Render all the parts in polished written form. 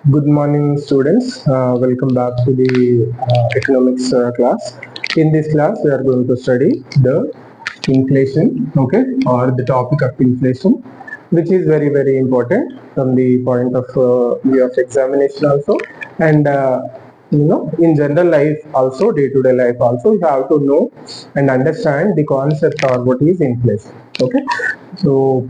Good morning, students. Welcome back to the economics class. In this class, we are going to study the inflation, okay, or the topic of inflation, which is very important from the point of view of examination also, and in general life also, day-to-day life also, you have to know and understand the concept or what is inflation. Okay, so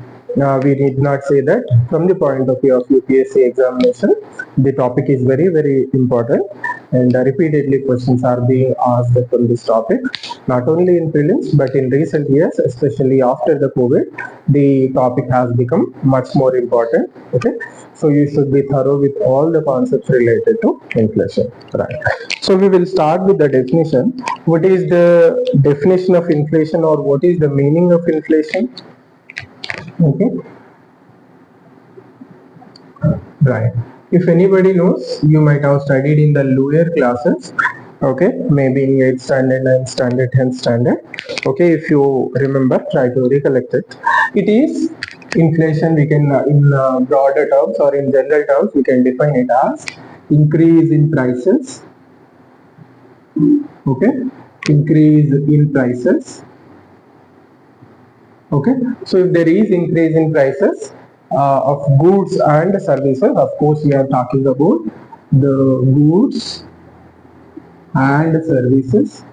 we need not say that from the point of view of UPSC examination, the topic is very important, and repeatedly questions are being asked from this topic, not only in prelims but in recent years, especially after the COVID, the topic has become much more important. Okay, so you should be thorough with all the concepts related to inflation, right? So we will start with the definition. What is the definition of inflation, or what is the meaning of inflation? Okay, right. If anybody knows, you might have studied in the lower classes. Okay, maybe in 8th standard, 9th standard, 10th standard. Okay, if you remember, try to recollect it. It is inflation. We can, in broader terms or in general terms, we can define it as increase in prices. Okay, increase in prices. Okay, so if there is increase in prices of goods and services, of course we are talking about the goods and services.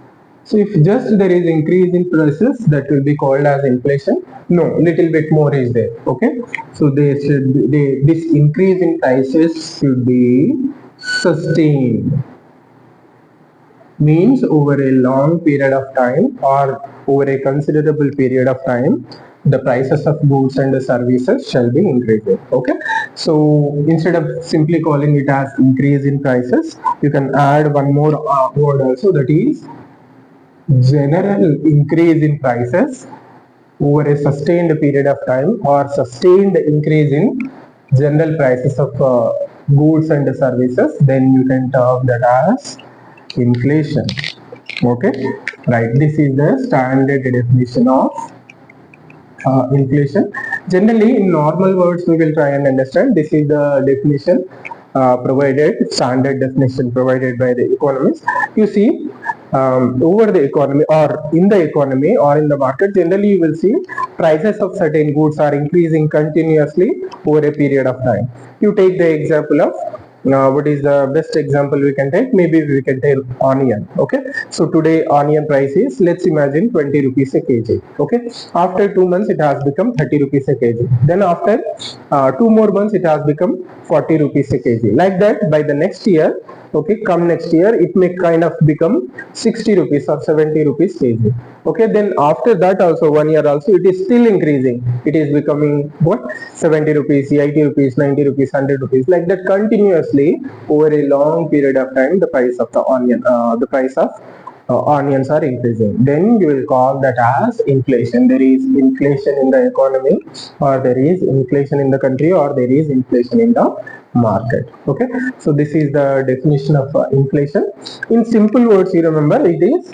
So if just there is increase in prices, that will be called as inflation. No, little bit more is there. Okay, so this increase in prices should be sustained, means over a long period of time or over a considerable period of time, the prices of goods and the services shall be increasing. Okay, so instead of simply calling it as increase in prices, you can add one more word also, that is general increase in prices over a sustained period of time, or sustained increase in general prices of goods and services. Then you can term that as inflation. Okay, right. This is the standard definition of inflation. Generally, in normal words, we will try and understand. This is the definition provided, standard definition provided by the economists. You see, over the economy or in the economy or in the market, generally you will see prices of certain goods are increasing continuously over a period of time. You take the example of what is the best example we can take? Maybe we can take onion. Okay, so today onion price is, let's imagine, 20 rupees a kg. Okay, after 2 months it has become 30 rupees a kg. Then after 2 more months it has become 40 rupees a kg. Like that, by the next year, okay, come next year, it may kind of become 60 rupees or 70 rupees kg. Okay, then after that also 1 year also it is still increasing. It is becoming what, 70 rupees, 80 rupees, 90 rupees, 100 rupees, like that continuously over a long period of time. The price of the onion, the price of onions are increasing. Then you will call that as inflation. There is inflation in the economy, or there is inflation in the country, or there is inflation in the market. Okay, so this is the definition of inflation. In simple words, you remember, it is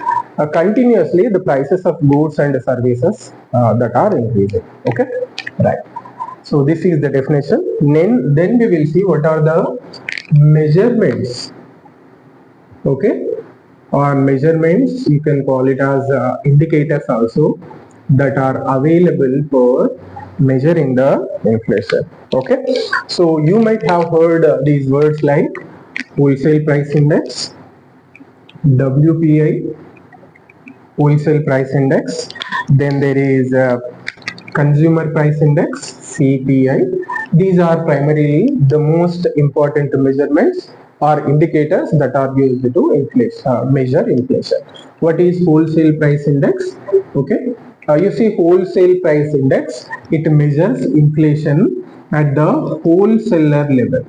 continuously the prices of goods and services that are increasing. Okay, right. So this is the definition. Then we will see what are the measurements. Okay, or measurements, you can call it as indicators also, that are available for measuring the inflation. Okay, so you might have heard these words like wholesale price index, WPI, wholesale price index. Then there is consumer price index, CPI. These are primarily the most important measurements or indicators that are used to measure inflation. What is wholesale price index? Okay, you see, wholesale price index, it measures inflation at the wholesaler level.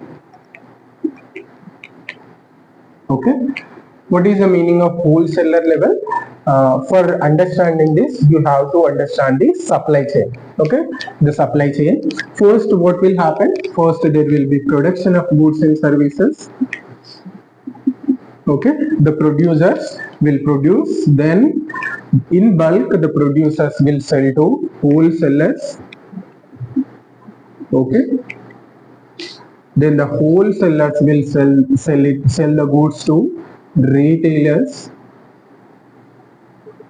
Okay, what is the meaning of wholesaler level? For understanding this, you have to understand the supply chain. Okay, the supply chain. First, what will happen? First, there will be production of goods and services. Okay, the producers will produce, then in bulk the producers will sell to wholesalers. Okay, Then the wholesalers will sell the goods to retailers.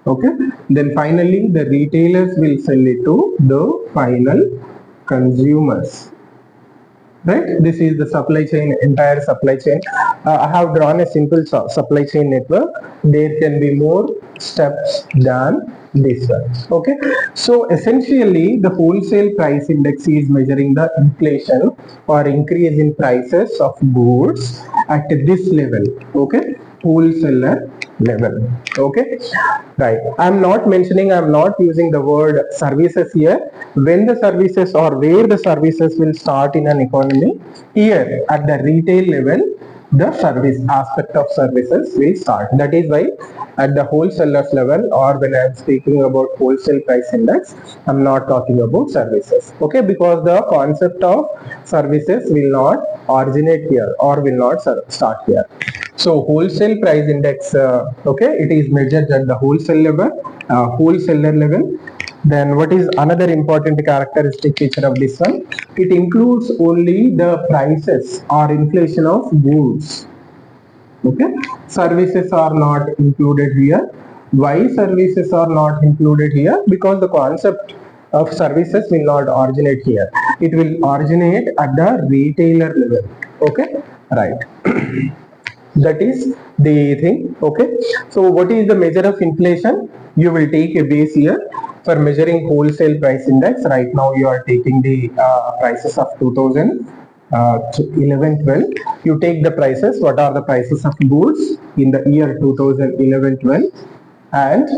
Okay. Then finally, the retailers will sell it to the final consumers. Right, this is the supply chain, entire supply chain. I have drawn a simple supply chain network. There can be more steps than this one. Okay, so essentially the wholesale price index is measuring the inflation or increase in prices of goods at this level. Okay, wholesaler level. Okay, right, I'm not using the word services here. When the services or where the services will start in an economy, here at the retail level the service aspect of services will start. That is why at the wholesalers level, or when I'm speaking about wholesale price index, I'm not talking about services. Okay, because the concept of services will not originate here or will not start here. So wholesale price index, okay, it is measured at the wholesale level, wholesaler level. Then what is another important characteristic feature of this one? It includes only the prices or inflation of goods. Okay, services are not included here. Why services are not included here? Because the concept of services will not originate here. It will originate at the retailer level. Okay, right. That is the thing. Okay, so what is the measure of inflation? You will take a base year for measuring wholesale price index. Right now you are taking the prices of 2011-12. You take the prices, what are the prices of goods in the year 2011-12, and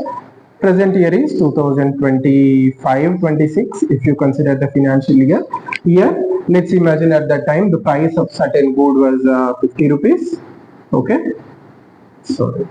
present year is 2025-26 if you consider the financial year. Here let's imagine at that time the price of certain good was 50 rupees. Okay, sorry,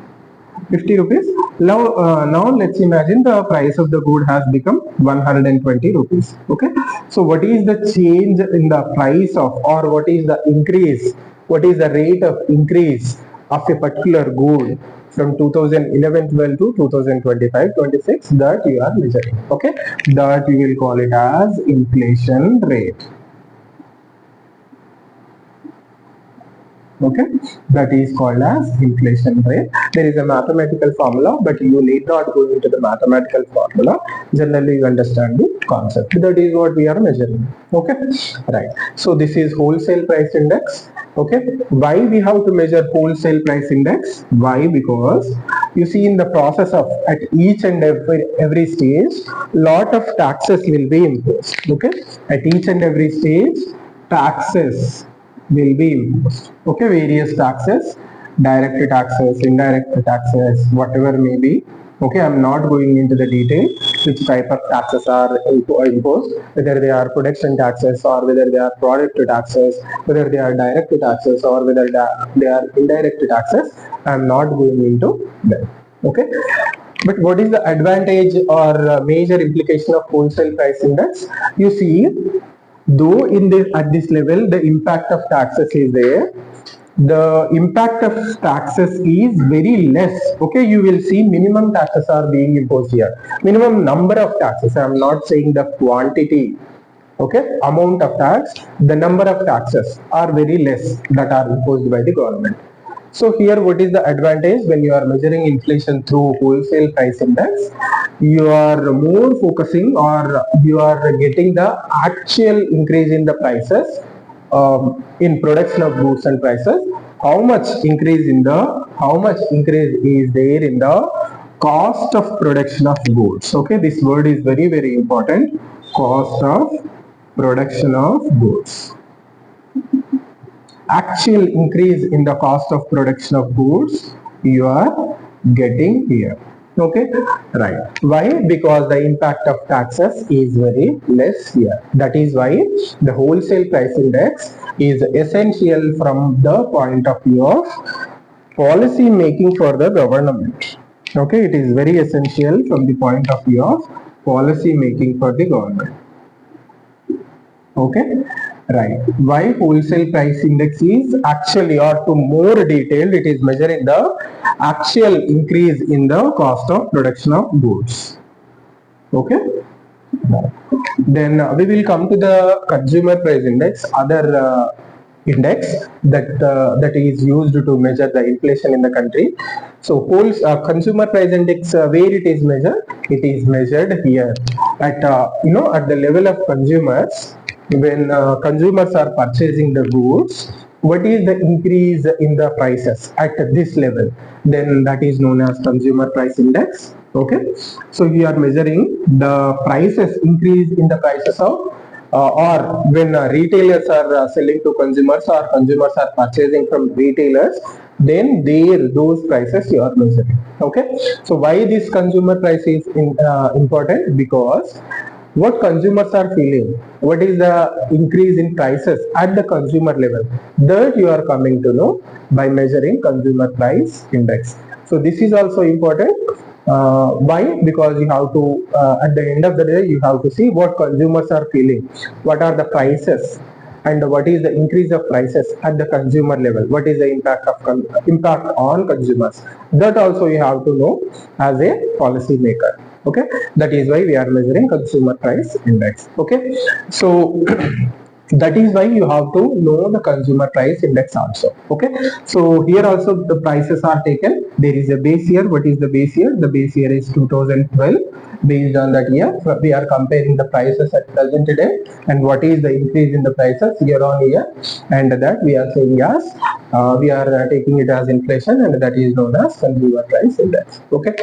50 rupees. Now let's imagine the price of the good has become 120 rupees. Okay, so what is the change in the price of, or what is the increase, what is the rate of increase of a particular good from 2011-12 to 2025-26 that you are measuring? Okay, that you will call it as inflation rate. Okay, that is called as inflation rate. There is a mathematical formula, but you need not go into the mathematical formula. Generally you understand the concept. That is what we are measuring. Okay, right. So this is wholesale price index. Okay, why we have to measure wholesale price index? Why? Because you see in the process of at each and every stage, lot of taxes will be imposed. Okay, at each and every stage, taxes will be imposed. Okay, various taxes, direct taxes, indirect taxes, whatever may be. Okay, I'm not going into the detail which type of taxes are imposed, whether they are production taxes or whether they are product taxes, whether they are direct taxes or whether they are indirect taxes. I'm not going into that. Okay, but what is the advantage or major implication of wholesale price index? You see, though in this at this level the impact of taxes is there, the impact of taxes is very less. Okay, you will see minimum taxes are being imposed here, minimum number of taxes. I am not saying the quantity. Okay, amount of tax, the number of taxes are very less that are imposed by the government. So here what is the advantage when you are measuring inflation through wholesale price index? You are more focusing, or you are getting the actual increase in the prices in production of goods and prices. How much increase is there in the cost of production of goods? Okay, this word is very important. Cost of production of goods. Actual increase in the cost of production of goods you are getting here. Okay, right. Why? Because the impact of taxes is very less here. That is why the wholesale price index is essential from the point of view of policy making for the government. Okay, it is very essential from the point of view of policy making for the government. Okay, right. Why wholesale price index is actually, or to more detailed, it is measuring the actual increase in the cost of production of goods. Okay, then we will come to the consumer price index, other index that is used to measure the inflation in the country. So whole consumer price index, where it is measured? It is measured here at at the level of consumers. When consumers are purchasing the goods, what is the increase in the prices at this level? Then that is known as consumer price index. Okay, so we are measuring the prices, increase in the prices of or when retailers are selling to consumers or consumers are purchasing from retailers, then those prices you are measuring. Okay, so why this consumer price is important? Because what consumers are feeling, what is the increase in prices at the consumer level, that you are coming to know by measuring consumer price index. So this is also important. Why? Because you have to, at the end of the day, you have to see what consumers are feeling, what are the prices, and what is the increase of prices at the consumer level, what is the impact of impact on consumers. That also you have to know as a policy maker. Okay, that is why we are measuring consumer price index. Okay, so that is why you have to know the consumer price index also. Okay, so here also the prices are taken. There is a base year. What is the base year? The base year is 2012. Based on that year, we are comparing the prices at present day and what is the increase in the prices year on year, and that we are saying yes, we are taking it as inflation, and that is known as consumer price index. Okay,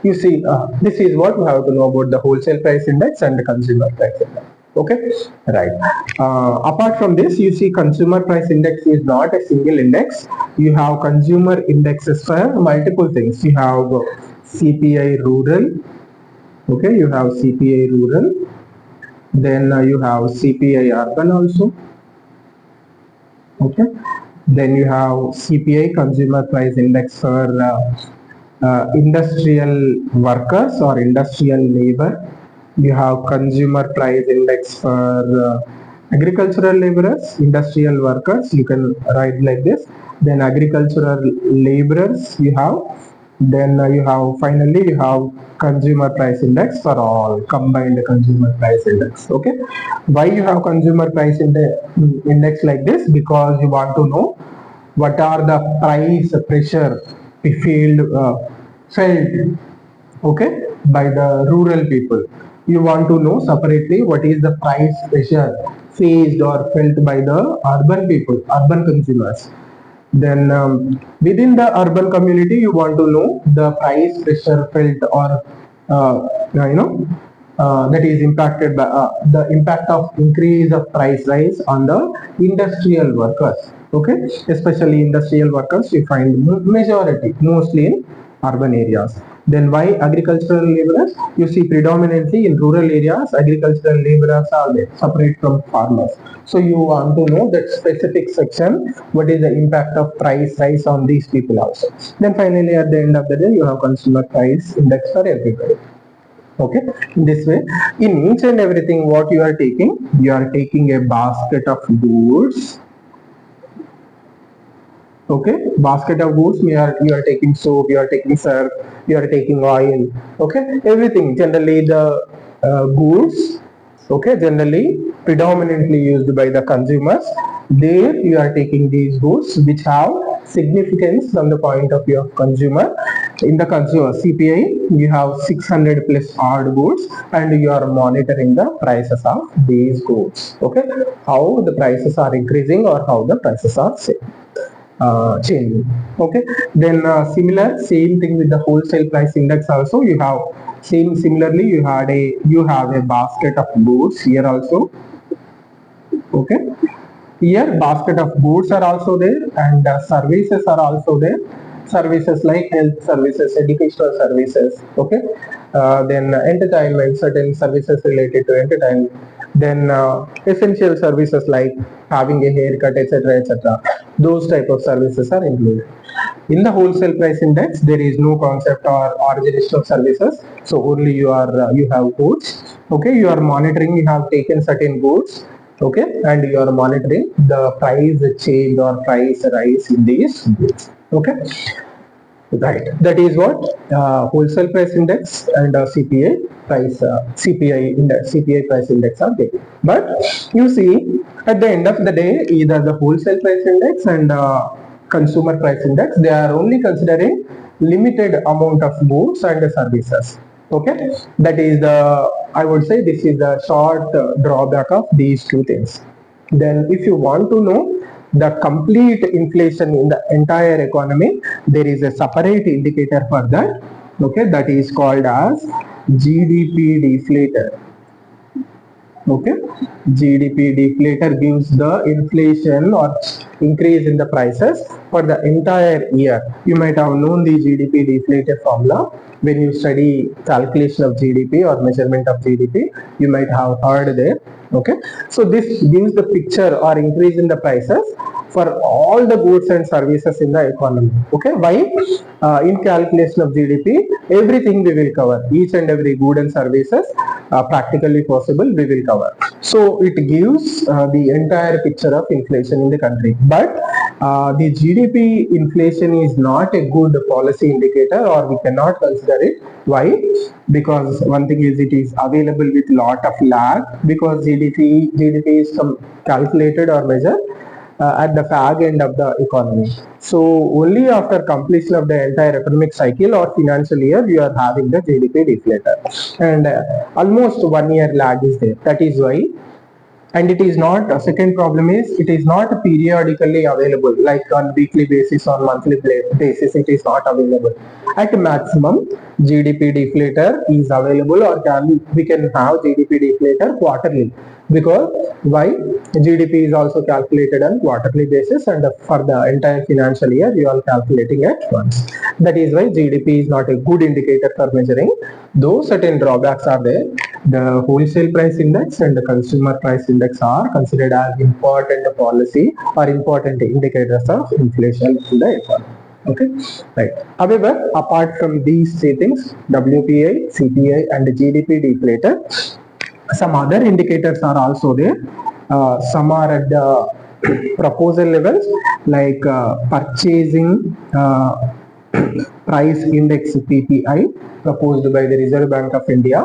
you see, this is what you have to know about the wholesale price index and the consumer price index. Okay, right. Apart from this, you see consumer price index is not a single index. You have consumer indexes for multiple things. You have CPI rural. Okay, you have CPI rural. Then you have CPI urban also. Okay, then you have CPI consumer price index for industrial workers or industrial labor. You have consumer price index for agricultural laborers, industrial workers, you can write like this. Then agricultural laborers you have. Then you have, finally you have consumer price index for all, combined consumer price index. Okay, why you have consumer price index like this? Because you want to know what are the price pressure felt, okay, by the rural people. You want to know separately what is the price pressure faced or felt by the urban people, urban consumers. Then within the urban community, you want to know the price pressure felt or you know that is impacted by the impact of increase of price rise on the industrial workers. Okay, especially industrial workers you find majority mostly in urban areas. Then why agricultural laborers? You see predominantly in rural areas, agricultural laborers are there, separate from farmers. So you want to know that specific section, what is the impact of price rise on these people also. Then finally at the end of the day, you have consumer price index for everybody. Okay, in this way, in each and everything what you are taking a basket of goods. Okay, basket of goods, you are taking soap, you are taking syrup, you are taking oil. Okay, everything, generally the goods, okay, generally predominantly used by the consumers, there you are taking these goods which have significance from the point of view of consumer. In the consumer CPI, you have 600 plus odd goods, and you are monitoring the prices of these goods. Okay, how the prices are increasing or how the prices are changing. Okay, then same thing with the wholesale price index also. You have similarly you have a basket of goods here also. Okay, here basket of goods are also there, and services are also there. Services like health services, educational services. Okay, then entertainment, certain services related to entertainment. Then essential services like having a haircut, etc., etc. Those type of services are included. In the wholesale price index, there is no concept or origination of services. So only you have goods. Okay, you are monitoring. You have taken certain goods. Okay, and you are monitoring the price change or price rise in these goods. Okay, Right. That is what wholesale price index and CPI price index are there. But you see, at the end of the day, either the wholesale price index and consumer price index, they are only considering limited amount of goods and services. Okay, that is the, I would say this is the short drawback of these two things. Then if you want to know the complete inflation in the entire economy, there is a separate indicator for that. Okay, that is called as GDP deflator. Okay, GDP deflator gives the inflation or increase in the prices for the entire year. You might have known the GDP deflator formula when you study calculation of GDP or measurement of GDP. You might have heard there. Okay, so this gives the picture or increase in the prices for all the goods and services in the economy. Okay, why? In calculation of GDP, everything we will cover, each and every good and services practically possible we will cover. So it gives the entire picture of inflation in the country. But the GDP inflation is not a good policy indicator, or we cannot consider it. Why? Because one thing is it is available with lot of lag, because GDP is calculated or measured at the fag end of the economy. So only after completion of the entire economic cycle or financial year, you are having the GDP deflator, and almost 1 year lag is there. That is why. And it is not, a second problem is it is not periodically available, like on weekly basis or monthly basis, it is not available. At maximum, GDP deflator is available, or we can have GDP deflator quarterly. Because why? GDP is also calculated on quarterly basis, and for the entire financial year you are calculating at once. That is why GDP is not a good indicator for measuring. Though certain drawbacks are there, the wholesale price index and the consumer price index are considered as important policy or important indicators of inflation in the economy. Okay, right. However, apart from these three things, WPI, CPI, and GDP deflator, some other indicators are also there. Some are at the proposal levels, like purchasing price index PPI proposed by the Reserve Bank of India.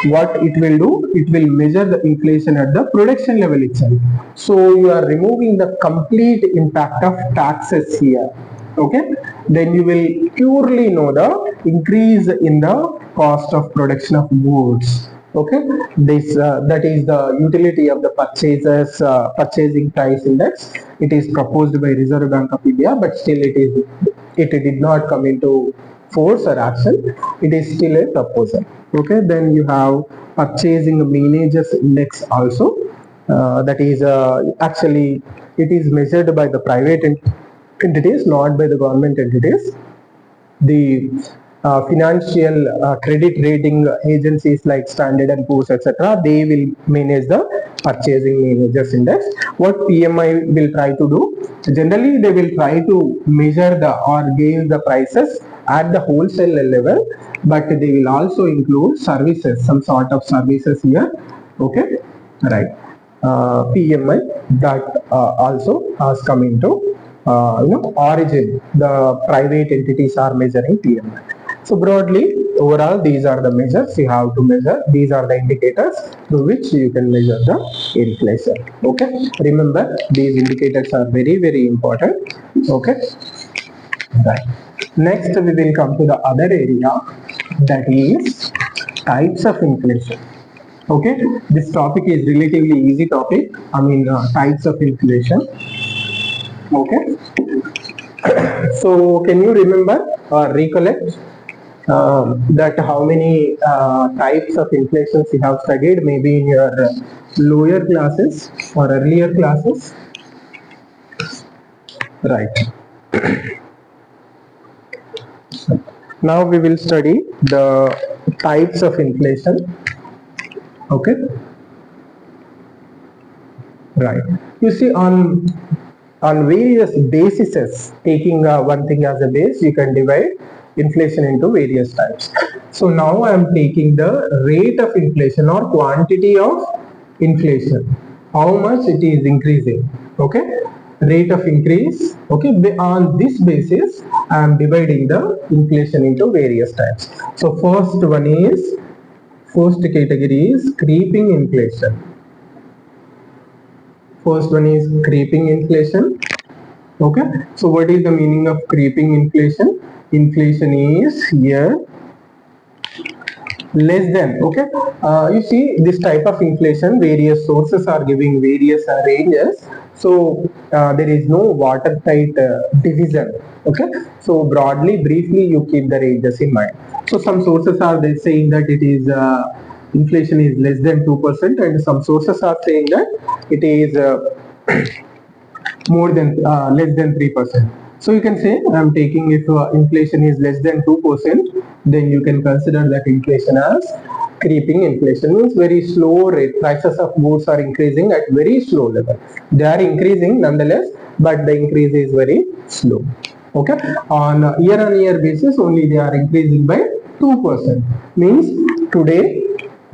What it will do, it will measure the inflation at the production level itself. So you are removing the complete impact of taxes here. Okay, then you will purely know the increase in the cost of production of goods. Okay, this that is the utility of the purchasing price index. It is proposed by Reserve Bank of India, but still it did not come into force or action. It is still a proposal. Okay, then you have purchasing managers index also. That is actually it is measured by the private entities, not by the government entities. The financial credit rating agencies like Standard and Poor's, etc., they will manage the purchasing managers index. What PMI will try to do? Generally, they will try to measure the or gauge the prices at the wholesale level, but they will also include services, some sort of services here. Okay, right. PMI that also has come into origin. The private entities are measuring PMI. So broadly, overall, these are the measures you have to measure. These are the indicators through which you can measure the inflation. Okay, remember these indicators are very, very important. Okay, right. Next, we will come to the other area, that is types of inflation. Okay, this topic is relatively easy topic. I mean, types of inflation. Okay, so can you remember or recollect that how many types of inflations you have studied, maybe in your lower classes or earlier classes? Right. Now we will study the types of inflation. Okay, right. You see, on various bases, taking one thing as a base, you can divide inflation into various types. So now I am taking the rate of inflation or quantity of inflation, how much it is increasing. Okay, rate of increase. Okay, on this basis I am dividing the inflation into various types. So first category is creeping inflation. First one is creeping inflation. Okay, so what is the meaning of creeping inflation? Inflation is here less than. Okay, you see this type of inflation, various sources are giving various ranges, so there is no watertight division. Okay, so broadly, briefly, you keep the ranges in mind. So some sources are they saying that it is inflation is less than 2%, and some sources are saying that it is more than less than 3%. So you can say I'm taking if inflation is less than 2%, then you can consider that inflation as creeping inflation. Means very slow rate. Prices of goods are increasing at very slow level. They are increasing nonetheless, but the increase is very slow. Okay, on year basis only they are increasing by 2%. Means today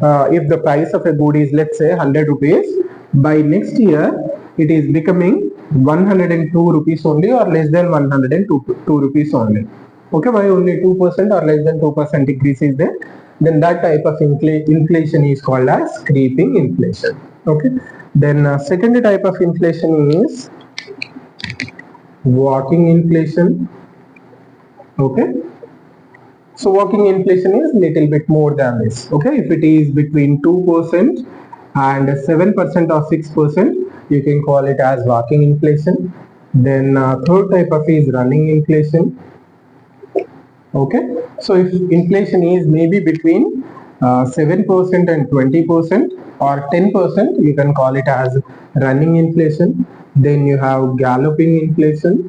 if the price of a good is let's say 100 rupees, by next year it is becoming 102 rupees only or less than 102 rupees only. Okay, why only 2% or less than 2% increase is there? Then that type of inflation is called as creeping inflation. Okay, then second type of inflation is walking inflation. Okay, so walking inflation is little bit more than this. Okay, if it is between 2% and 7% or 6%, you can call it as walking inflation. Then third type of is running inflation. Okay, so if inflation is maybe between 7% and 20% or 10%, you can call it as running inflation. Then you have galloping inflation.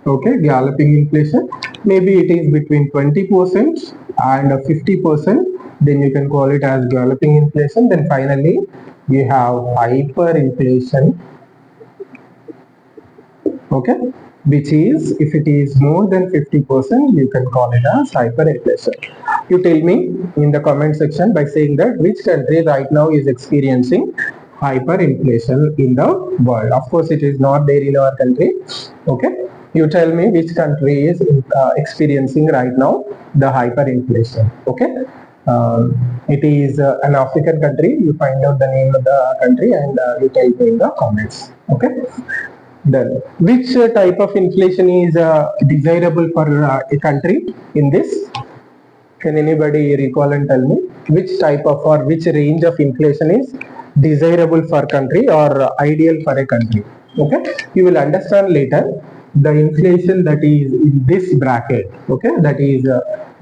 Okay, galloping inflation, maybe it is between 20% and 50%, then you can call it as galloping inflation. Then finally you have hyperinflation. Okay, which is if it is more than 50%, you can call it as hyperinflation. You tell me in the comment section by saying that which country right now is experiencing hyperinflation in the world. Of course it is not there in our country. Okay, you tell me which country is experiencing right now the hyperinflation. Okay, it is an African country. You find out the name of the country and you tell me in the comments. Okay, then which type of inflation is desirable for a country in this? Can anybody recall and tell me which type of or which range of inflation is desirable for country or ideal for a country? Okay, you will understand later the inflation that is in this bracket. Okay, that is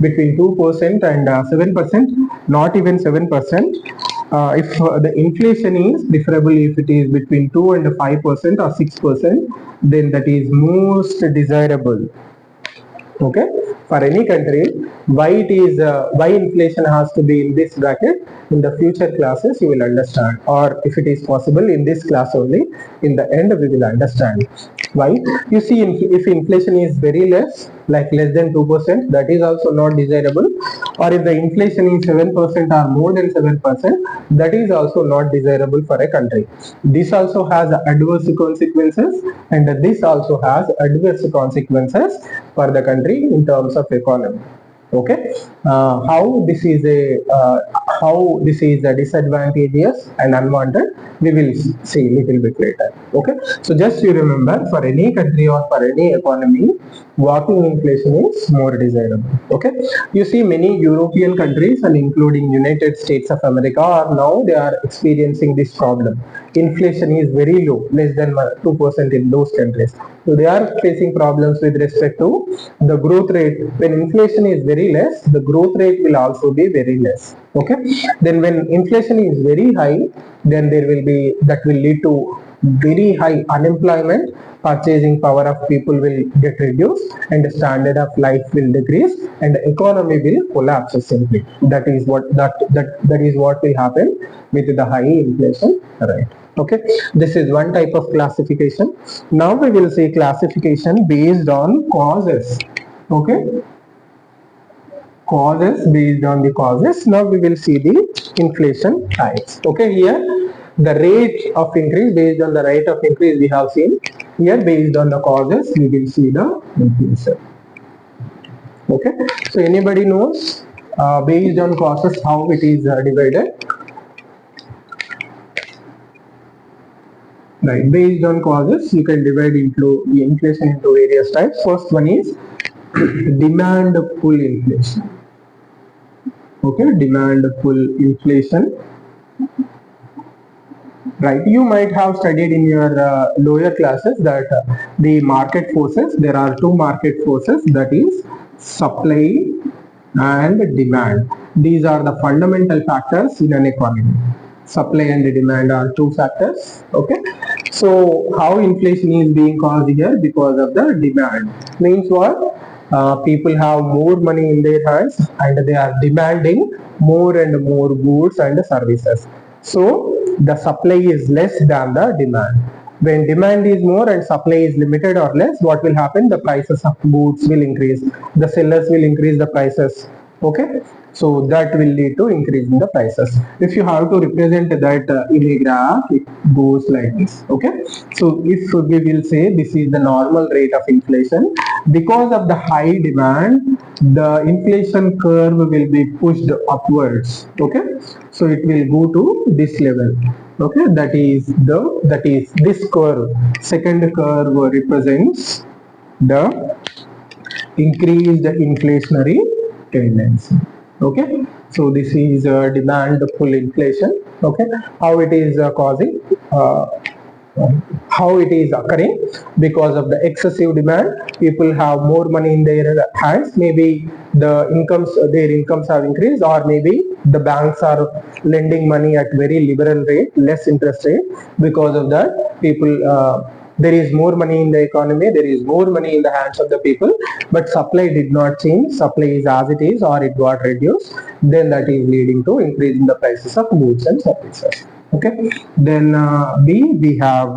between 2% and 7%, not even 7%. If the inflation is preferably if it is between 2 and 5% or 6%, then that is most desirable. Okay, for any country. Why it is why inflation has to be in this bracket, in the future classes you will understand, or if it is possible in this class only, in the end we will understand why. You see, if inflation is very less, like less than 2%, that is also not desirable, or if the inflation is 7% or more than 7%, that is also not desirable for a country. This also has adverse consequences, and this also has adverse consequences for the country in terms of economy. Okay, how this is a disadvantageous and unwanted, we will see little bit later. Okay, so just you remember, for any country or for any economy, walking inflation is more desirable. Okay, you see many European countries and including United States of America are now they are experiencing this problem. Inflation is very low, less than 2% in those countries. So they are facing problems with respect to the growth rate. When inflation is very less, the growth rate will also be very less. Okay, then when inflation is very high, then there will be, that will lead to very high unemployment, purchasing power of people will get reduced, and the standard of life will decrease, and the economy will collapse simply. That is what will happen with the high inflation rate. Okay, this is one type of classification. Now we will see classification based on causes. Okay, causes, based on the causes. Now we will see the inflation types. Okay, here the rate of increase, based on the rate of increase we have seen here, based on the causes we will see the inflation. Okay, so anybody knows based on causes how it is divided? Right, based on causes you can divide into the inflation into various types. First one is demand pull inflation. Okay, demand pull inflation. Right, you might have studied in your lower classes that the market forces, there are two market forces, that is supply and demand. These are the fundamental factors in an economy. Supply and demand are two factors. Okay, so how inflation is being caused here? Because of the demand. Means what? People have more money in their hands and they are demanding more and more goods and services. So the supply is less than the demand. When demand is more and supply is limited or less, what will happen? The prices of goods will increase. The sellers will increase the prices. Okay, so that will lead to increase in the prices. If you have to represent that in a graph, it goes like this. Okay, so if we will say this is the normal rate of inflation, because of the high demand, the inflation curve will be pushed upwards. Okay, so it will go to this level. Okay, that is this curve. Second curve represents the increased inflationary tendency. Okay, so this is demand pull inflation. Okay, how it is causing, how it is occurring? Because of the excessive demand, people have more money in their hands. Maybe their incomes have increased, or maybe the banks are lending money at very liberal rate, less interest rate. Because of that, people there is more money in the economy, there is more money in the hands of the people, but supply did not change. Supply is as it is, or it got reduced. Then that is leading to increase in the prices of goods and services. Okay, then B, we have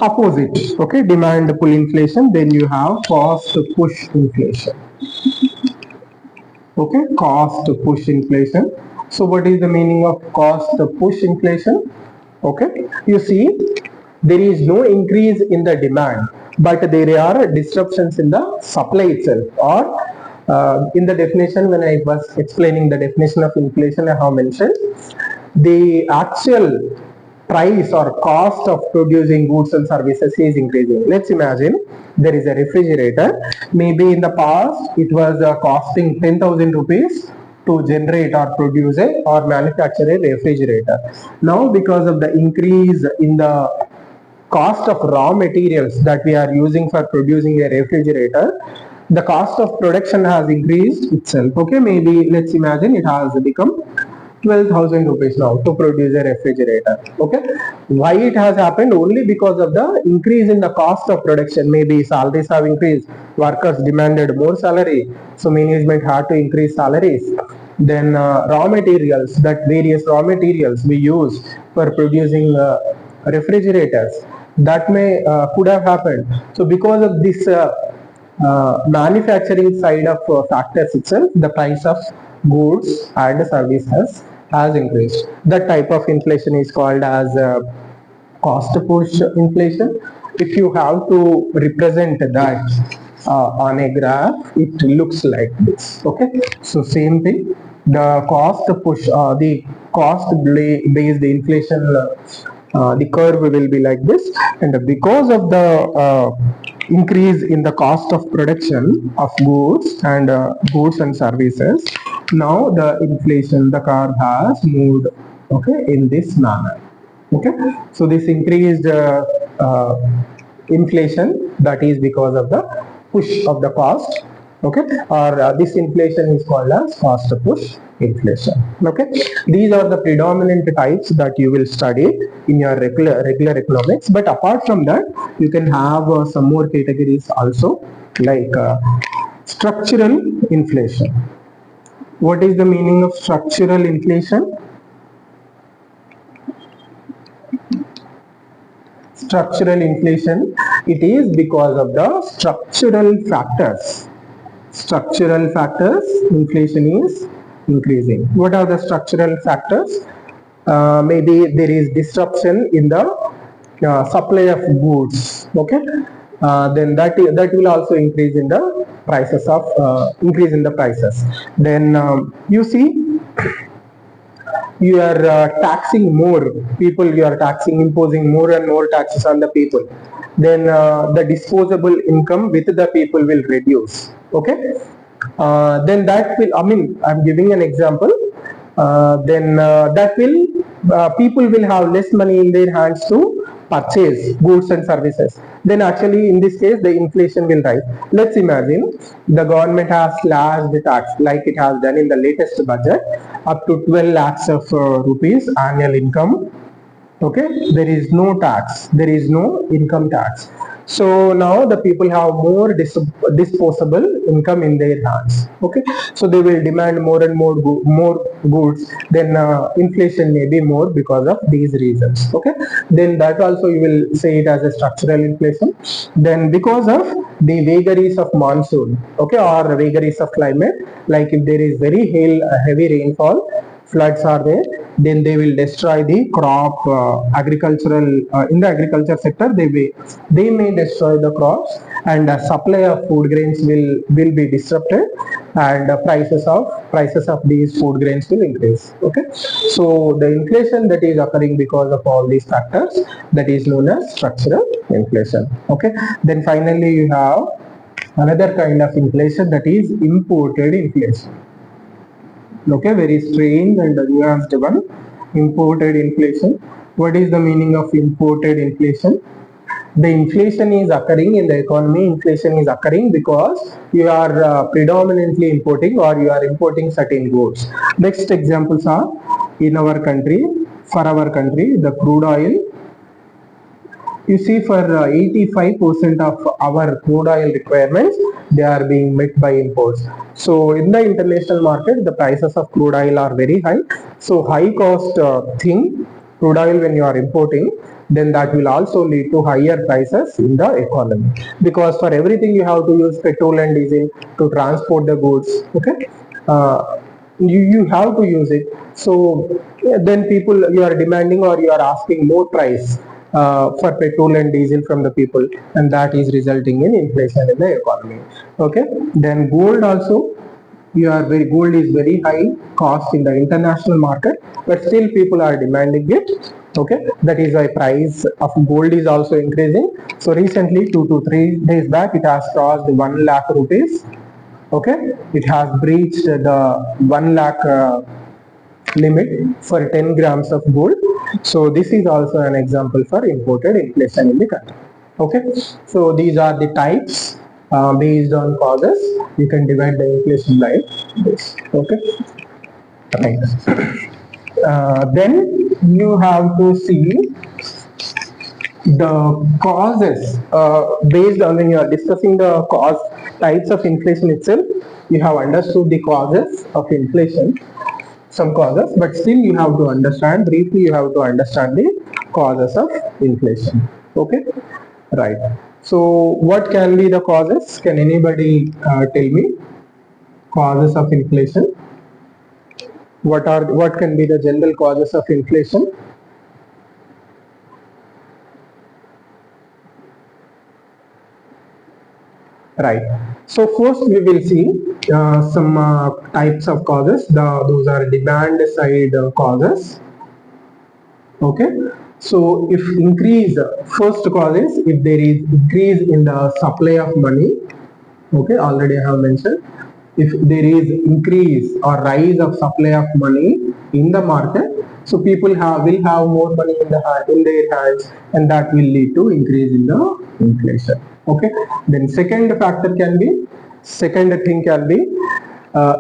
opposite. Okay, demand pull inflation. Then you have cost push inflation. Okay, cost push inflation. So what is the meaning of cost push inflation? Okay, you see, there is no increase in the demand, but there are disruptions in the supply itself. Or in the definition, when I was explaining the definition of inflation, I have mentioned the actual price or cost of producing goods and services is increasing. Let's imagine there is a refrigerator. Maybe in the past it was costing 10,000 rupees to generate or produce or manufacture a refrigerator. Now, because of the increase in the cost of raw materials that we are using for producing a refrigerator, the cost of production has increased itself. Okay, maybe let's imagine it has become 12,000 rupees now to produce a refrigerator. Okay, why it has happened? Only because of the increase in the cost of production. Maybe salaries have increased, workers demanded more salary, so management had to increase salaries. Then raw materials, that various raw materials we use for producing refrigerators, that may could have happened. So because of this manufacturing side of factors itself, the price of goods and services has increased. That type of inflation is called as cost push inflation. If you have to represent that on a graph, it looks like this. Okay, so same thing, the cost push, the cost based inflation, the curve will be like this. And because of the increase in the cost of production of goods and services, now the inflation, the curve has moved, okay, in this manner. Okay, so this increased inflation, that is because of the push of the cost. Okay, or this inflation is called as cost push inflation. Okay, these are the predominant types that you will study in your regular economics. But apart from that, you can have some more categories also, like structural inflation. What is the meaning of structural inflation? Structural inflation, it is because of the structural factors. Inflation is increasing. What are the structural factors? maybe there is disruption in the supply of goods. Okay, then that will also increase in the prices of increase in the prices. Then you see, you are taxing more people, you are imposing more and more taxes on the people. Then the disposable income with the people will reduce. Okay, then that will, I mean, I'm giving an example. Then that will, people will have less money in their hands to purchase goods and services. Then actually in this case the inflation will rise. Let's imagine the government has slashed the tax like it has done in the latest budget up to 12 lakhs of rupees annual income. Okay, there is no tax, there is no income tax. So now the people have more disposable income in their hands. Okay, so they will demand more and more goods. Then inflation may be more because of these reasons. Okay, then that also you will say it as a structural inflation. Then because of the vagaries of monsoon, okay, or vagaries of climate, like if there is very heavy rainfall, floods are there, then they will destroy the crop. Agricultural in the agriculture sector, they may destroy the crops, and supply of food grains will be disrupted, and prices of these food grains will increase. Okay, so the inflation that is occurring because of all these factors, that is known as structural inflation. Okay, then finally you have another kind of inflation, that is imported inflation. Okay, very strange and nuanced one. Imported inflation. What is the meaning of imported inflation? The inflation is occurring in the economy. Inflation is occurring because you are predominantly importing, or you are importing certain goods. Next examples are in our country. For our country, the crude oil, you see, for 85% of our crude oil requirements, they are being met by imports. So in the international market, the prices of crude oil are very high. So high cost thing, crude oil, when you are importing, then that will also lead to higher prices in the economy, because for everything you have to use petrol and diesel to transport the goods. Okay, you have to use it. So then people, you are demanding or you are asking more price for petrol and diesel from the people, and that is resulting in inflation in the economy. Okay, then gold also, gold is very high cost in the international market, but still people are demanding it. Okay, that is why price of gold is also increasing. So recently, 2 to 3 days back, it has crossed 1 lakh rupees. Okay, it has breached the 1 lakh limit for 10 grams of gold. So this is also an example for imported inflation in the country. Okay, so these are the types. Based on causes, you can divide the inflation like this. Okay, right. Then you have to see the causes. Based on, when you are discussing the cause types of inflation itself, you have understood the causes of inflation, some causes, but still you have to understand briefly, you have to understand the causes of inflation. Okay, right. So what can be the causes? Can anybody tell me causes of inflation? What can be the general causes of inflation? Right. So first we will see some types of causes. Those are demand side causes. Okay. So if increase, first cause is if there is increase in the supply of money. Okay, already I have mentioned. If there is increase or rise of supply of money in the market, so people will have more money in their hands, and that will lead to increase in the inflation. Okay, then second thing can be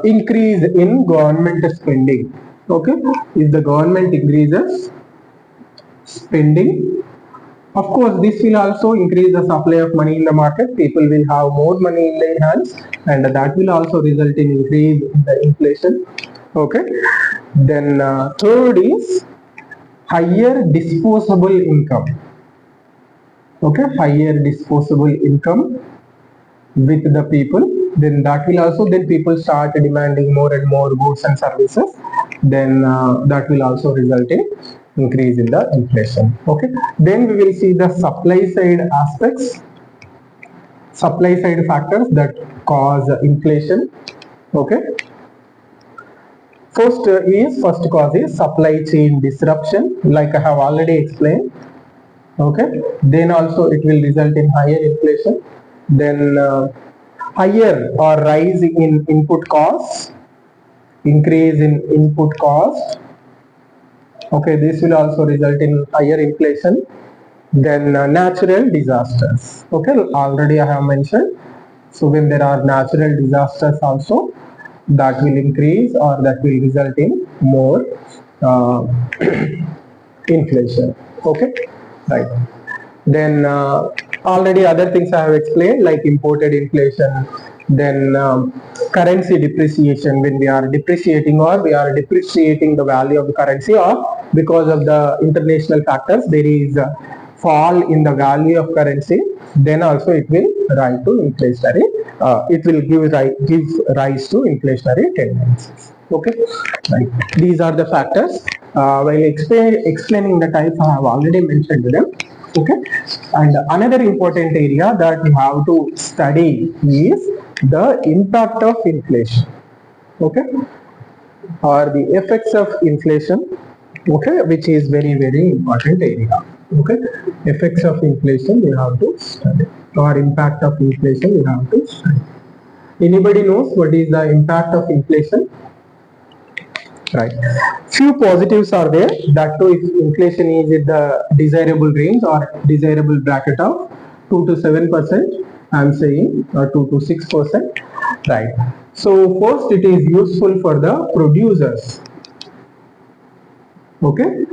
increase in government spending. Okay, if the government increases spending, of course, this will also increase the supply of money in the market. People will have more money in their hands, and that will also result in increase in the inflation. Okay. Then third is higher disposable income. Okay, higher disposable income with the people. Then that will also, then people start demanding more and more goods and services. then that will also result in increase in the inflation. Okay, then we will see the supply side aspects, supply side factors that cause inflation. Okay, first cause is supply chain disruption, like I have already explained. Okay, then also it will result in higher inflation, then higher or rise in input costs, increase in input cost. Okay, this will also result in higher inflation. Then natural disasters. Okay, already I have mentioned. So when there are natural disasters also, that will increase or that will result in more uh, inflation. Okay, right. Then already other things I have explained, like imported inflation, then currency depreciation, when we are depreciating or we are depreciating the value of the currency, or because of the international factors there is a fall in the value of currency, then also it will rise to inflationary, it will give rise to inflationary tendencies. Okay, right. These are the factors. While explaining the types, I have already mentioned them. Okay, and another important area that you have to study is the impact of inflation. Okay, or the effects of inflation. Okay, which is very important area. Okay, effects of inflation you have to study, or impact of inflation you have to study. Anybody knows what is the impact of inflation? Right. Few positives are there. That too, if inflation is in the desirable range or desirable bracket of 2 to 7%, I'm saying, or 2 to 6%. Right. So first, it is useful for the producers. Okay.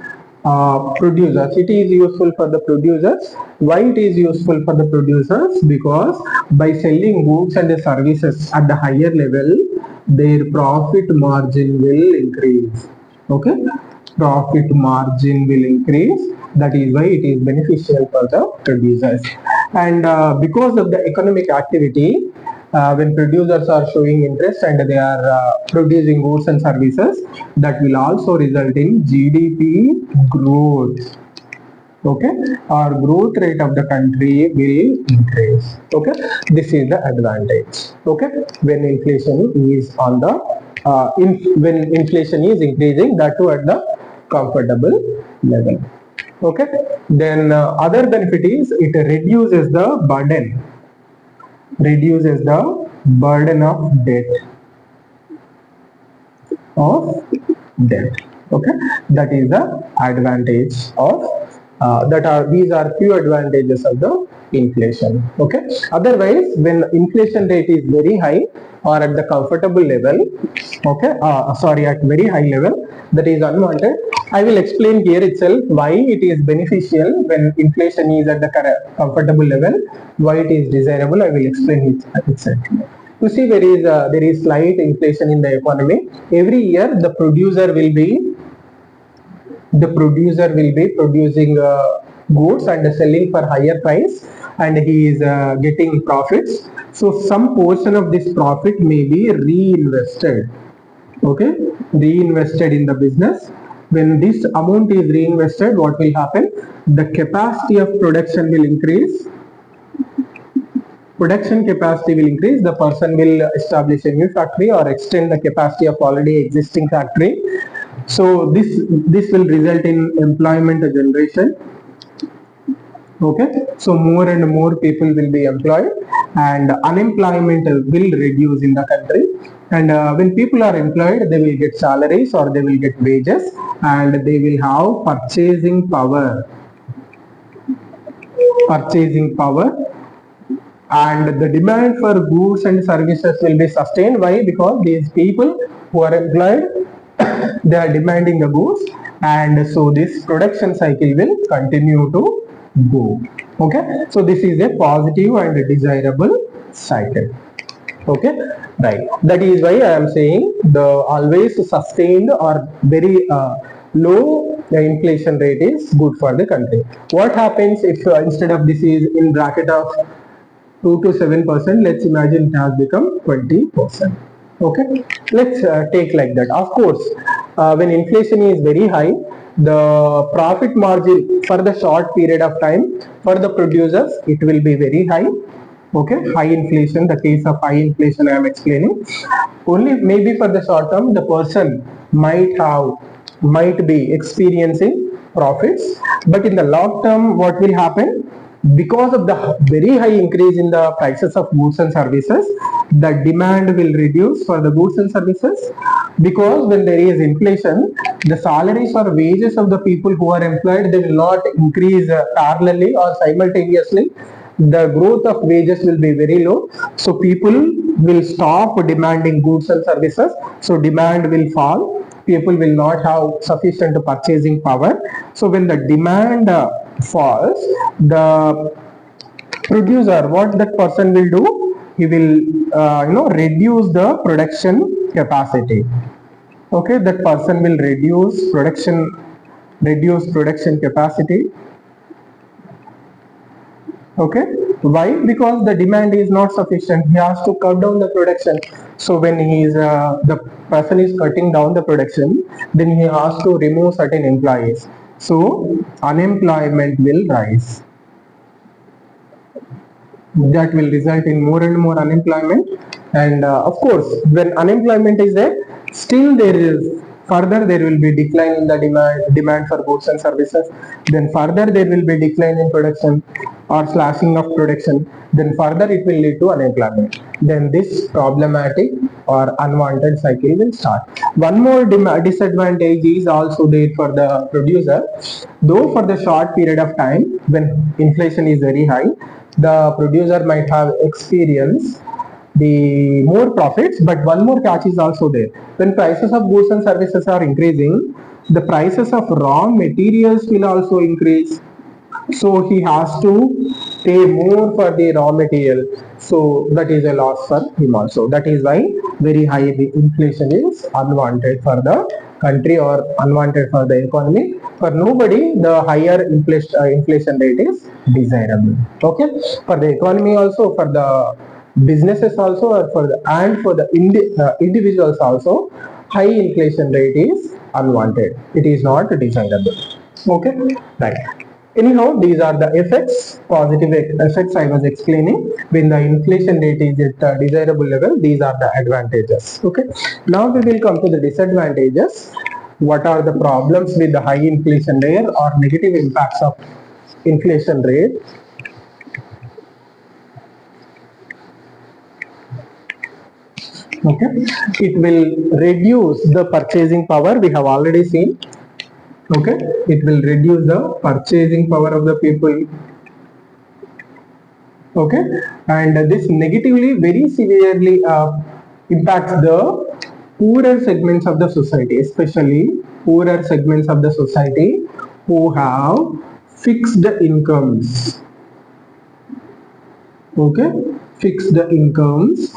Producers, it is useful for the producers. Why it is useful for the producers? Because by selling goods and services at the higher level, their profit margin will increase. Okay, profit margin will increase. That is why it is beneficial for the producers. And because of the economic activity, when producers are showing interest and they are producing goods and services, that will also result in GDP growth. Okay, our growth rate of the country will increase. Okay, this is the advantage. Okay, when inflation is on the when inflation is increasing, that too at the comfortable level. Okay, then other benefit is it reduces the burden, reduces the burden of debt, of debt. Okay, that is the advantage of these are few advantages of the inflation. Okay, otherwise when inflation rate is very high or at the comfortable level, okay, sorry, at very high level, that is unwanted. I will explain here itself why it is beneficial when inflation is at the comfortable level, why it is desirable. I will explain it itself. You see, there is slight inflation in the economy. Every year, the producer will be producing goods and selling for higher price, and he is getting profits. So some portion of this profit may be reinvested. Okay, reinvested in the business. When this amount is reinvested, what will happen? The capacity of production will increase. Production capacity will increase. The person will establish a new factory or extend the capacity of already existing factory. So this will result in employment generation. Okay, so more and more people will be employed, and unemployment will reduce in the country. And when people are employed, they will get salaries or they will get wages, and they will have purchasing power. Purchasing power. And the demand for goods and services will be sustained. Why? Because these people who are employed, they are demanding the goods, and so this production cycle will continue to go. Okay, so this is a positive and a desirable cycle. Okay, right. That is why I am saying the always sustained or very low inflation rate is good for the country. What happens if instead of this is in bracket of 2 to 7%, let's imagine it has become 20%. Okay, let's take like that. Of course, when inflation is very high, the profit margin for the short period of time for the producers, it will be very high. Okay, high inflation, the case of high inflation I am explaining. Only maybe for the short term, the person might be experiencing profits, but in the long term, what will happen? Because of the very high increase in the prices of goods and services, the demand will reduce for the goods and services. Because when there is inflation, the salaries or wages of the people who are employed, they will not increase parallelly or simultaneously. The growth of wages will be very low, so people will stop demanding goods and services, so demand will fall. People will not have sufficient purchasing power. So when the demand falls, the producer, what that person will do, he will reduce the production capacity. Okay, that person will reduce production capacity. Okay, why? Because the demand is not sufficient, he has to cut down the production. So when the person is cutting down the production, then he has to remove certain employees, so unemployment will rise. That will result in more and more unemployment. And of course, when unemployment is there, still there will be decline in the demand for goods and services. Then further there will be decline in production or slashing of production. Then further it will lead to unemployment. Then this problematic or unwanted cycle will start. One more disadvantage is also there for the producer. Though for the short period of time when inflation is very high, the producer might have experienced the more profits, but one more catch is also there. When prices of goods and services are increasing, the prices of raw materials will also increase, so he has to pay more for the raw material, so that is a loss for him also. That is why very high inflation is unwanted for the country or unwanted for the economy. For nobody, the higher inflation rate is desirable. Okay, for the economy also, for the businesses also, or for the individuals also, high inflation rate is unwanted, it is not desirable. Okay, right. Anyhow, these are the effects, positive effects I was explaining. When the inflation rate is at a desirable level, these are the advantages. Okay. Now we will come to the disadvantages. What are the problems with the high inflation rate or negative impacts of inflation rate? Okay. It will reduce the purchasing power. We have already seen. Okay, it will reduce the purchasing power of the people. Okay, and this negatively, very severely impacts the poorer segments of the society, especially poorer segments of the society who have fixed incomes. Okay, fixed incomes.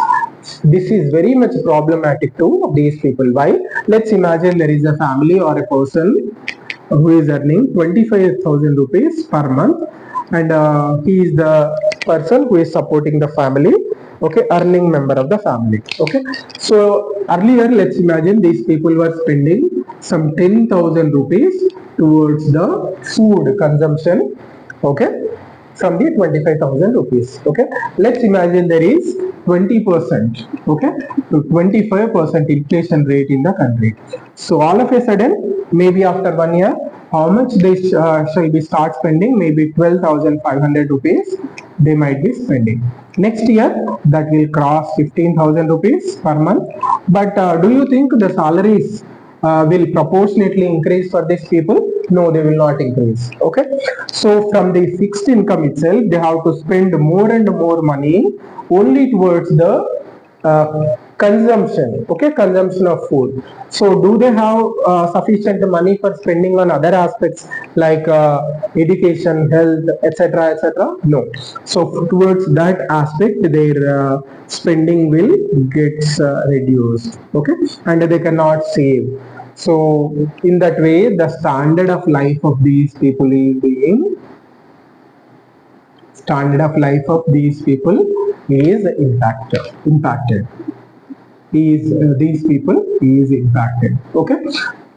This is very much problematic to these people. Why? Let's imagine there is a family or a person who is earning 25,000 rupees per month, and he is the person who is supporting the family. Okay, earning member of the family. Okay, so earlier, let's imagine these people were spending some 10,000 rupees towards the food consumption. Okay, from the 25,000 rupees. Okay, let's imagine there is 20%. Okay, 25% inflation rate in the country. So all of a sudden, maybe after 1 year, how much they shall be start spending? Maybe 12,500 rupees they might be spending. Next year, that will cross 15,000 rupees per month. But do you think the salaries will proportionately increase for these people? No, they will not increase. Okay, so from the fixed income itself, they have to spend more and more money only towards the consumption. Okay, consumption of food. So do they have sufficient money for spending on other aspects like education, health, etc., etc.? No. So towards that aspect, their spending will get reduced. Okay, and they cannot save. So in that way, the standard of life of these people is being impacted. These people is impacted. Okay,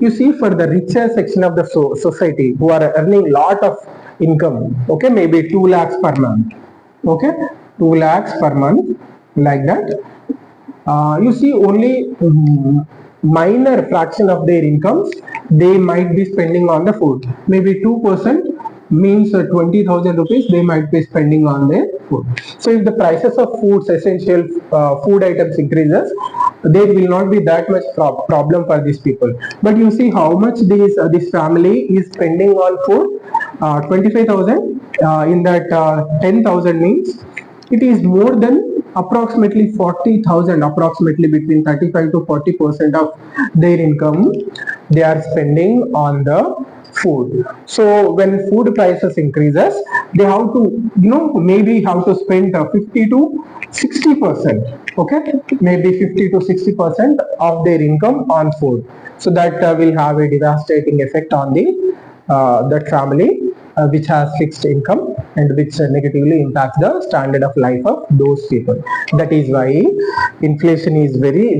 You see, for the richer section of the society who are earning lot of income, okay, maybe 2 lakhs per month, okay, 2 lakhs per month, like that. You see, only minor fraction of their incomes they might be spending on the food. Maybe 2% means 20,000 rupees they might be spending on their food. So if the prices of foods, essential food items increases, there will not be that much problem for these people. But you see how much this family is spending on food. 25,000 in that 10,000 means it is more than approximately 40,000, approximately between 35 to 40% of their income they are spending on the food. So when food prices increases, they have to, maybe have to spend 50 to 60%, okay, maybe 50 to 60% of their income on food. So that will have a devastating effect on that family which has fixed income and which negatively impacts the standard of life of those people. That is why inflation is very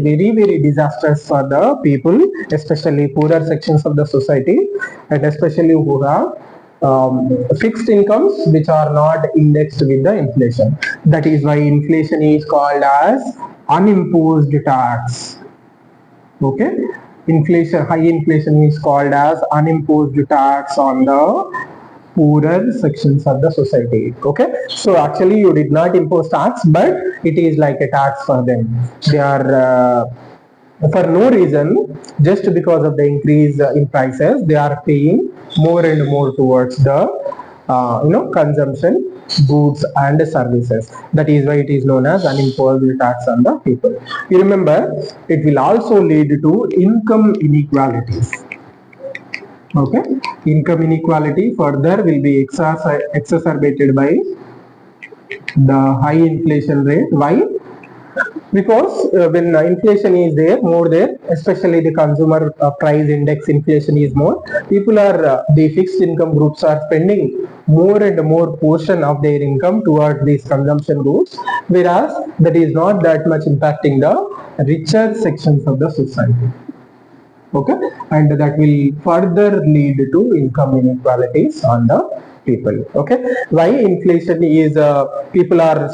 disastrous for the people, especially poorer sections of the society, and especially who have fixed incomes which are not indexed with the inflation. That is why inflation is called as unimposed tax. Okay, high inflation is called as unimposed tax on the poorer sections of the society. Okay, so actually you did not impose tax, but it is like a tax for them. They are for no reason, just because of the increase in prices, they are paying more and more towards the consumption goods and services. That is why it is known as unimposed tax on the people. You remember, it will also lead to income inequalities. Okay, income inequality further will be exacerbated by the high inflation rate. Why? Because when inflation is more there, especially the consumer price index inflation is more, people are the fixed income groups are spending more and more portion of their income towards these consumption goods, whereas that is not that much impacting the richer sections of the society. Okay, and that will further lead to income inequalities on the people. Okay, why inflation is people are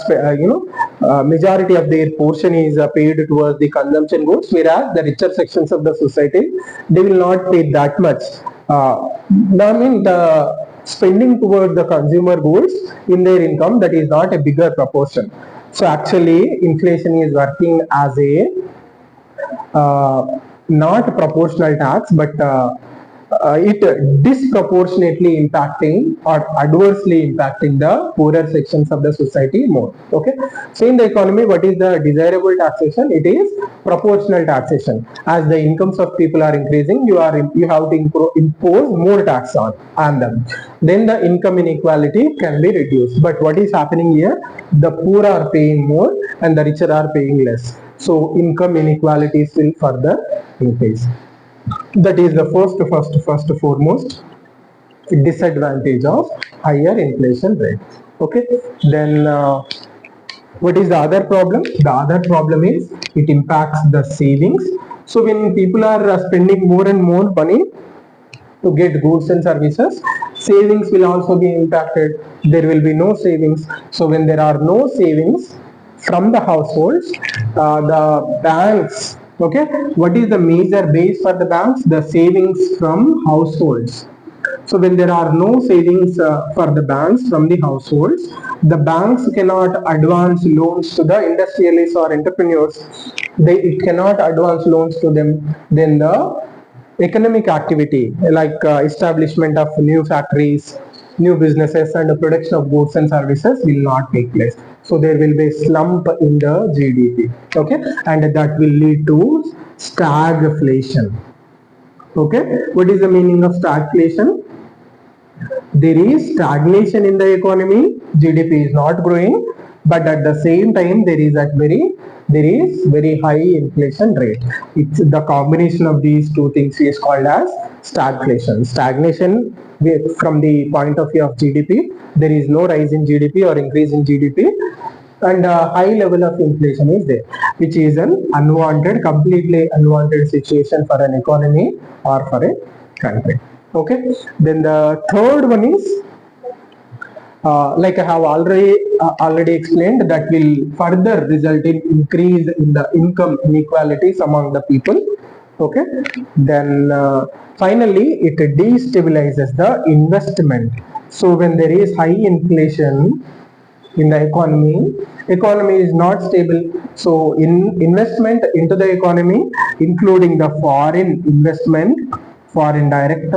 majority of their portion is paid towards the consumption goods, whereas the richer sections of the society they will not pay that much. I mean, the spending towards the consumer goods in their income, that is not a bigger proportion. So actually inflation is working as a not proportional tax, but it disproportionately impacting or adversely impacting the poorer sections of the society more. Okay, so in the economy, what is the desirable taxation? It is proportional taxation. As the incomes of people are increasing, you have to impose more tax on them. Then the income inequality can be reduced. But what is happening here? The poor are paying more and the richer are paying less. So income inequalities will further increase. That is the first foremost disadvantage of higher inflation rate. Okay, then what is the other problem? The other problem is it impacts the savings. So when people are spending more and more money to get goods and services, savings will also be impacted. There will be no savings. So when there are no savings from the households, the banks, okay, what is the major base for the banks? The savings from households. So when there are no savings for the banks from the households, the banks cannot advance loans to the industrialists or entrepreneurs. It cannot advance loans to them. Then the economic activity like establishment of new factories, new businesses, and the production of goods and services will not take place. So there will be a slump in the GDP. Okay, and that will lead to stagflation. Okay, what is the meaning of stagflation? There is stagnation in the economy, GDP is not growing, but at the same time there is very high inflation rate. It's the combination of these two things is called as stagflation. Stagnation from the point of view of GDP, there is no rise in GDP or increase in GDP, and a high level of inflation is there. which is an unwanted, completely unwanted situation for an economy or for a country. Okay, then the third one is like I have already explained, that will further result in increase in the income inequalities among the people. Okay, then finally it destabilizes the investment. So when there is high inflation in the economy is not stable. So in investment into the economy, including the foreign investment, foreign direct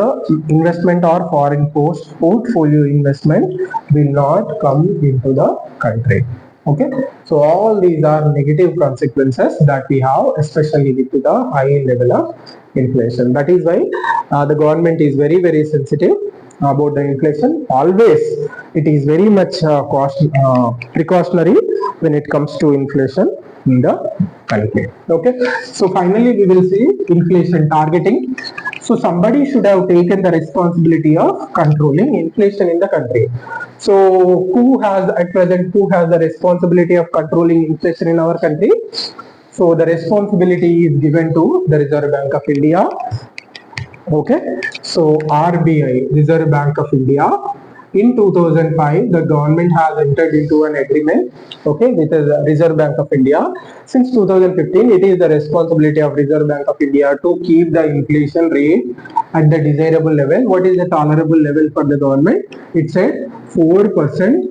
investment or foreign portfolio investment, will not come into the country. Okay, so all these are negative consequences that we have, especially with the high level of inflation. That is why the government is very sensitive about the inflation. Always it is very much precautionary when it comes to inflation in the country. Okay, so finally we will see inflation targeting. So somebody should have taken the responsibility of controlling inflation in the country. So who has the responsibility of controlling inflation in our country? So the responsibility is given to the Reserve Bank of India. Okay, so RBI, Reserve Bank of India, in 2005 the government has entered into an agreement, okay, with the Reserve Bank of India. Since 2015 it is the responsibility of Reserve Bank of India to keep the inflation rate at the desirable level. What is the tolerable level for the government? It said 4%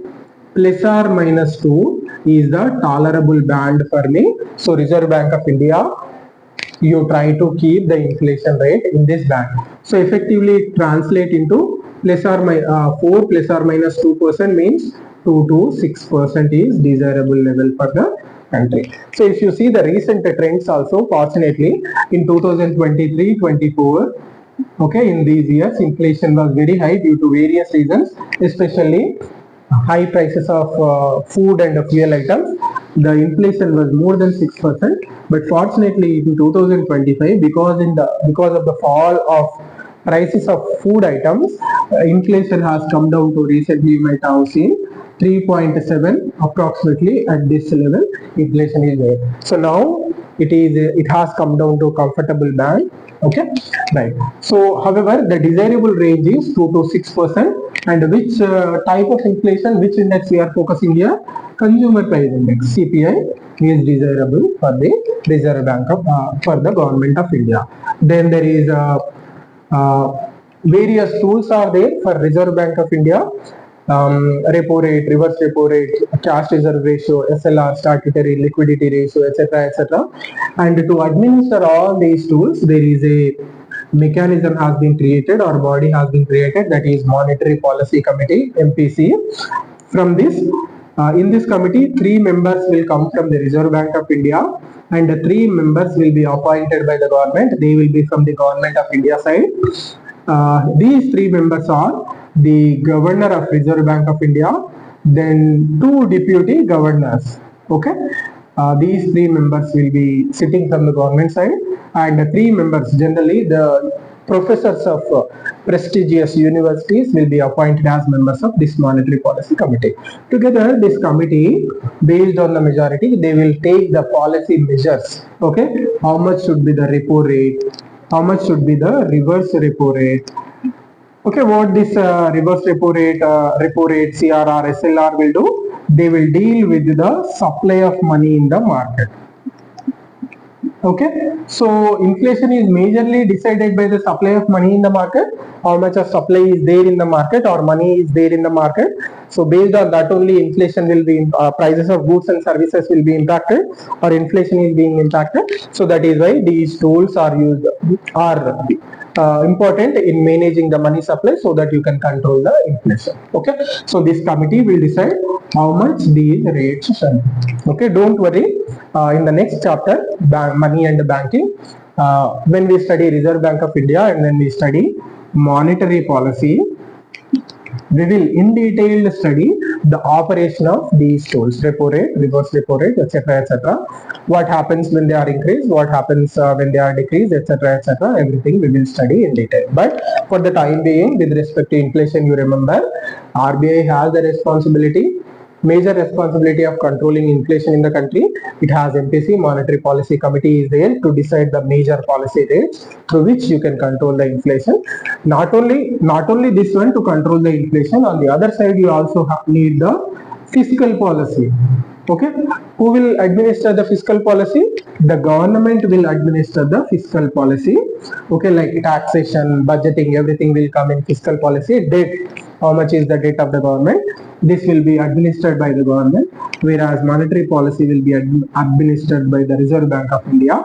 plus or minus 2 is the tolerable band for me. So Reserve Bank of India, you try to keep the inflation rate in this band. So effectively translate into 4 plus or minus 2% means 2 to 6% is desirable level for the country. So if you see the recent trends also, fortunately in 2023-24, okay, in these years inflation was very high due to various reasons, especially high prices of food and fuel items. The inflation was more than 6%, but fortunately in 2025, because of the fall of prices of food items, inflation has come down to, recently you might have seen, 3.7 approximately. At this level inflation is there. So now it has come down to a comfortable band. Okay, right. So however the desirable range is 2 to 6%. And which type of inflation, which index we are focusing here? Consumer price index, CPI, is desirable for the Reserve Bank of for the government of India. Then there is various tools are there for Reserve Bank of India. Repo rate, reverse repo rate, cash reserve ratio, SLR, statutory liquidity ratio, etc. And to administer all these tools, there is a mechanism has been created, or body has been created, that is Monetary Policy Committee, MPC. From this, in this committee, 3 members will come from the Reserve Bank of India, and 3 members will be appointed by the government. They will be from the government of India side. These 3 members are the Governor of Reserve Bank of India, then 2 deputy governors. Okay, these 3 members will be sitting from the government side, and 3 members, generally the professors of prestigious universities, will be appointed as members of this Monetary Policy Committee. Together, this committee, based on the majority, they will take the policy measures. Okay, how much should be the repo rate, how much should be the reverse repo rate. Okay, what this reverse repo rate, CRR, SLR will do? They will deal with the supply of money in the market. Okay, so inflation is majorly decided by the supply of money in the market. How much of supply is there in the market, or money is there in the market. So based on that only inflation will be, prices of goods and services will be impacted, or inflation is being impacted. So that is why these tools are used, are important in managing the money supply, so that you can control the inflation. Okay, so this committee will decide how much these rates shall be. Okay, don't worry. In the next chapter, money and banking, when we study Reserve Bank of India and when we study monetary policy, we will in detail study the operation of these tools: repo rate, reverse repo rate, etc. What happens when they are increased, what happens when they are decreased, etc. Everything we will study in detail. But for the time being, with respect to inflation, you remember RBI has the responsibility major responsibility of controlling inflation in the country. It has MPC, Monetary Policy Committee is there to decide the major policy rates through which you can control the inflation. Not only this one to control the inflation, on the other side you also need the fiscal policy. Okay, who will administer the fiscal policy? The government will administer the fiscal policy. Okay, like taxation, budgeting, everything will come in fiscal policy. Debt, how much is the debt of the government? This will be administered by the government, whereas monetary policy will be administered by the Reserve Bank of India.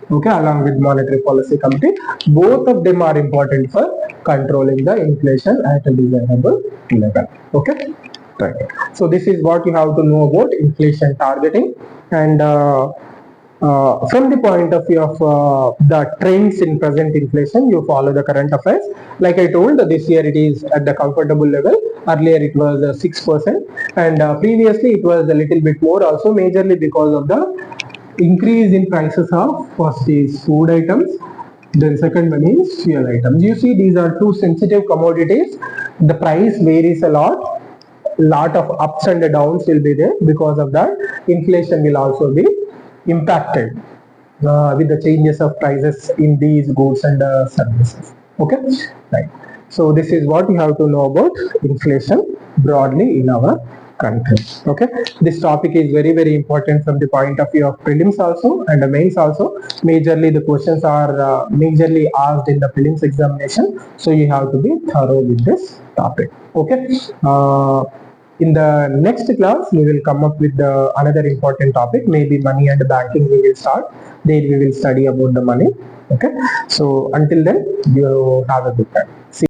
Okay, along with Monetary Policy Committee. Both of them are important for controlling the inflation at a desirable level. Okay. Right. So this is what you have to know about inflation targeting, and from the point of view of the trends in present inflation, you follow the current affairs. Like I told, this year it is at the comfortable level. Earlier it was 6%, and previously it was a little bit more also, majorly because of the increase in prices of first is food items, then second one is fuel items. You see, these are two sensitive commodities. The price varies a lot of ups and downs will be there. Because of that, inflation will also be impacted with the changes of prices in these goods and services. Okay, right. So this is what you have to know about inflation broadly in our country. Okay, this topic is very important from the point of view of prelims also and the mains also. Majorly the questions are majorly asked in the prelims examination, so you have to be thorough with this topic. Okay, in the next class we will come up with another important topic, maybe money and banking we will start. Then we will study about the money. Okay, so until then, you have a good time. See